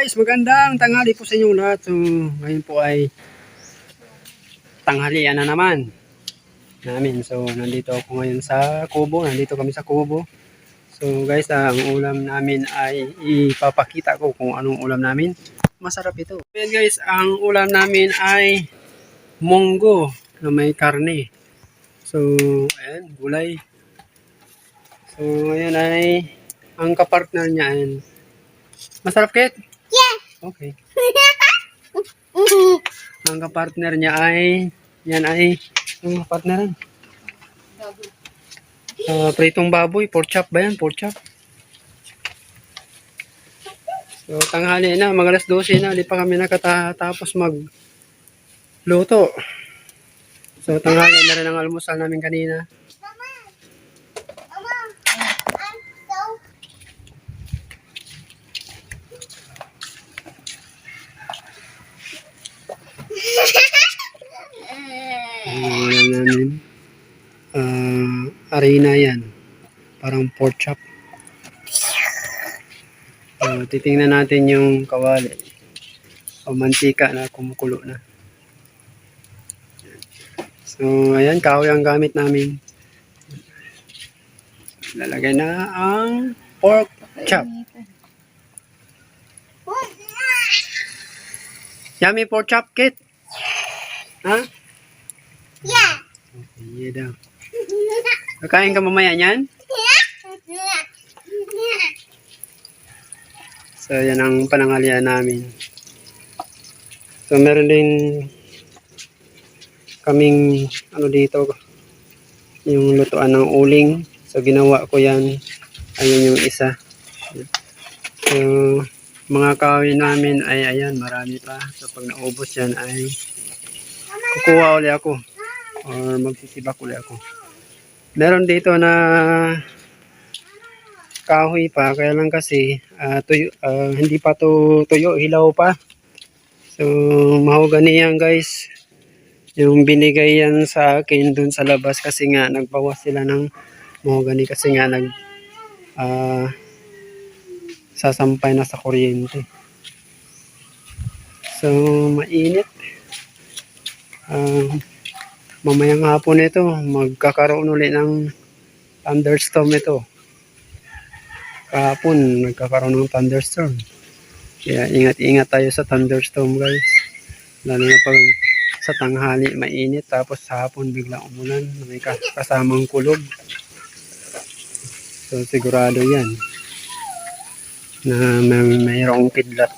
guys, magandang tanghali po sa inyong lahat. So, ngayon po ay tanghalian na naman namin. So, nandito ako ngayon sa kubo. Nandito kami sa kubo. So, guys, ang ulam namin ay ipapakita ko kung anong ulam namin. Masarap ito. Ayan guys, ang ulam namin ay munggo na may karne. So, ayan, gulay. So, ayan ay ang kapartner niya ay masarap, Kit? Yeah. Okay. Ang kapartner niya ay yan ay yung partneran. Pritong baboy, pork chop ba yan? Pork chop. So tanghali na, mga alas 12 na, di pa kami nakatapos magluto. So tanghali na rin ang almusal namin kanina. Namin. Harina yan. Parang pork chop. So, titingnan natin yung kawali. O mantika na kumukulo na. So, ayan, kahoy ang gamit namin. Lalagay na ang pork chop. Yummy pork chop, Kit? Ha? Yeah. Okay, yeah daw. Kakain ka mamaya niyan? So, yan ang panangalian namin. So, meron din kaming, dito, yung lutuan ng uling. So, ginawa ko yan. Ayun yung isa. So, mga kahoy namin ay, ayan, marami pa. So, pag naubos yan ay kukuha ulit ako. Or magsisibak ulit ako. Meron dito na kahoy pa, kaya lang kasi hindi pa to tuyo, hilaw pa. So mahogany yan guys, yung binigay yan sa akin dun sa labas kasi nga nagbawas sila ng mahogany kasi nga sasampay na sa kuryente. So mainit. Mamayang hapon ito magkakaroon ulit ng thunderstorm ito. Kahapon nagkakaroon ng thunderstorm. Kaya ingat-ingat tayo sa thunderstorm guys. Lalo na pag sa tanghali mainit tapos sa hapon biglang umulan na may kasamang kulog. So sigurado yan na mayroong kidlat.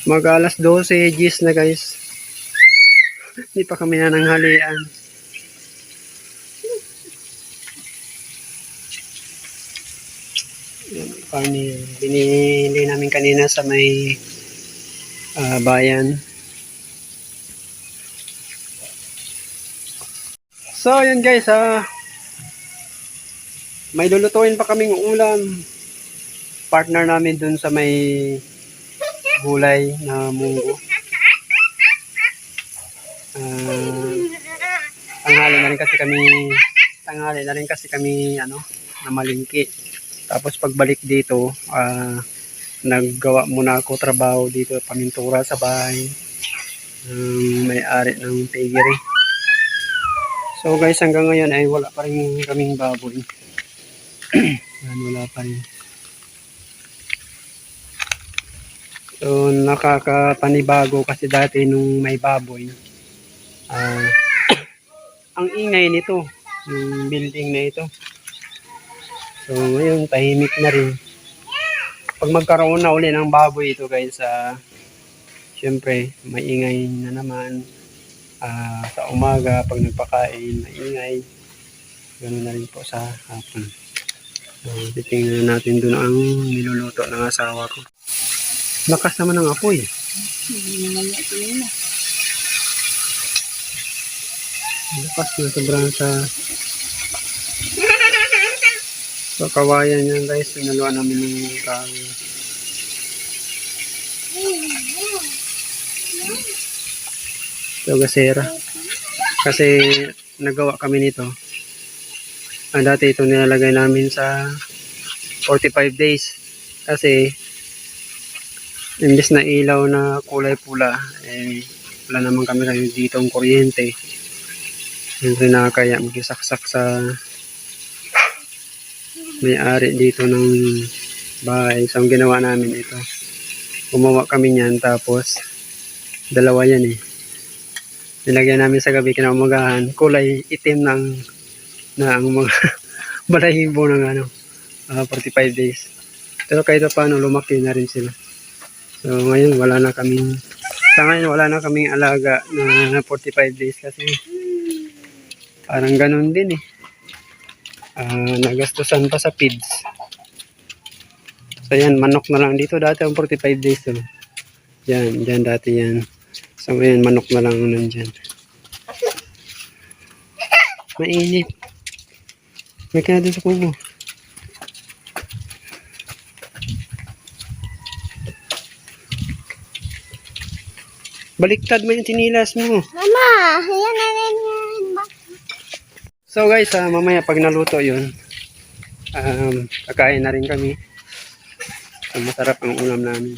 Mag alas 12 gis na guys. Hindi pa kami nananghalian. Binili namin kanina sa may bayan. So yun guys, may lulutuin pa kaming ulam. Partner namin dun sa may gulay na munggo. Tanghali na rin kasi kami na malingki. Tapos pagbalik dito, naggawa muna ako trabaho dito, pamintura sa bahay. May-ari ng piggery. So guys, hanggang ngayon ay wala pa rin kaming baboy. Wala pa rin. So nakakapanibago kasi dati nung may baboy, ang ingay nito, yung building na ito. So ngayon tahimik na rin. Pag magkaroon na uli ng baboy ito guys, syempre maingay na naman. Sa umaga pag nagpakain maingay. Ganoon na rin po sa hapon. So titingnan natin doon ang niluluto ng asawa ko. Lakas naman ng apoy. Lakas na sobrang sa kawayan yan guys. Sinaluan namin ng kahoy. Ito gasera. Kasi nagawa kami nito. Dati ito nilalagay namin sa 45 days. Kasi, imbes na ilaw na kulay pula, wala naman kami kayo dito ang kuryente. Siyempre nakakaya magkisaksak sa may-ari dito ng bahay. So, ang ginawa namin ito. Gumawa kami niyan, tapos dalawa yan eh. Nilagyan namin sa gabi kinaumagahan, kulay itim na ang mga balahibo ng 45 days. Pero kahit paano lumaki na rin sila. So ngayon wala na kaming alaga na 45 days kasi parang ganun din eh. Nagastusan pa sa feeds. So yan, manok na lang dito. Dati ang 45 days to. Yan dati yan. So ngayon manok na lang nandyan. Mainit. May kaya doon sa kubo. Baliktad mo yung tinilas mo. Mama, yan na rin yan. So guys, mamaya pag naluto yun, kakain na rin kami. So, masarap ang ulam namin.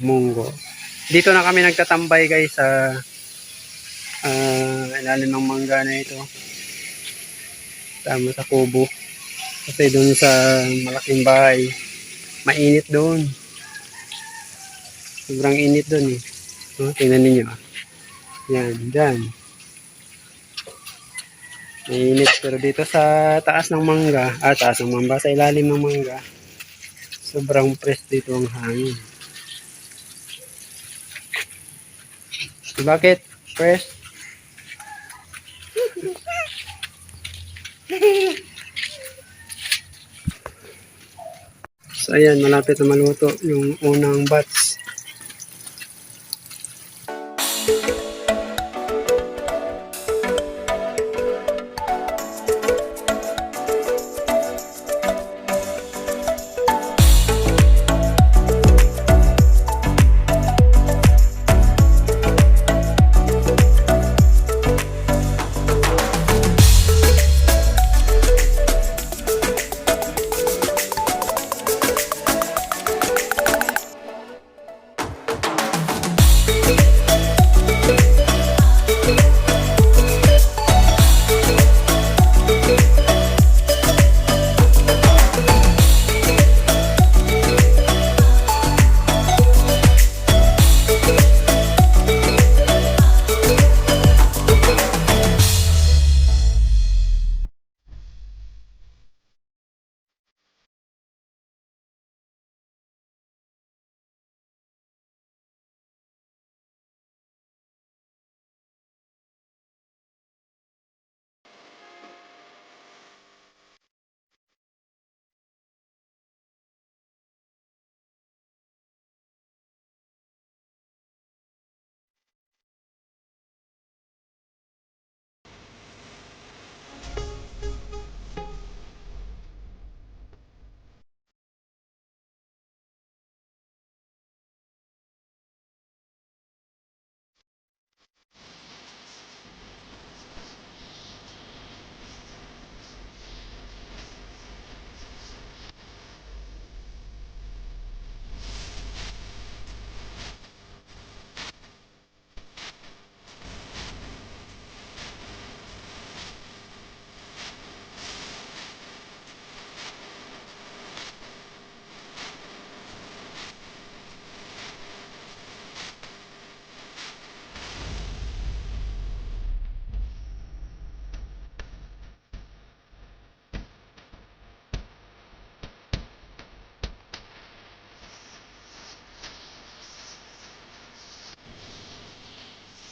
Munggo. Dito na kami nagtatambay guys sa ilalim ng mangga na ito. Tama sa kubo. Kasi doon sa malaking bahay, mainit doon. Sobrang init doon eh. Tingnan ninyo. Yan, dyan. Mainit. Pero dito sa taas ng mangga, taas ng mangga, sa ilalim ng mangga, sobrang press dito ang hangin. Bakit? Press? So ayan, malapit na maluto yung unang batch.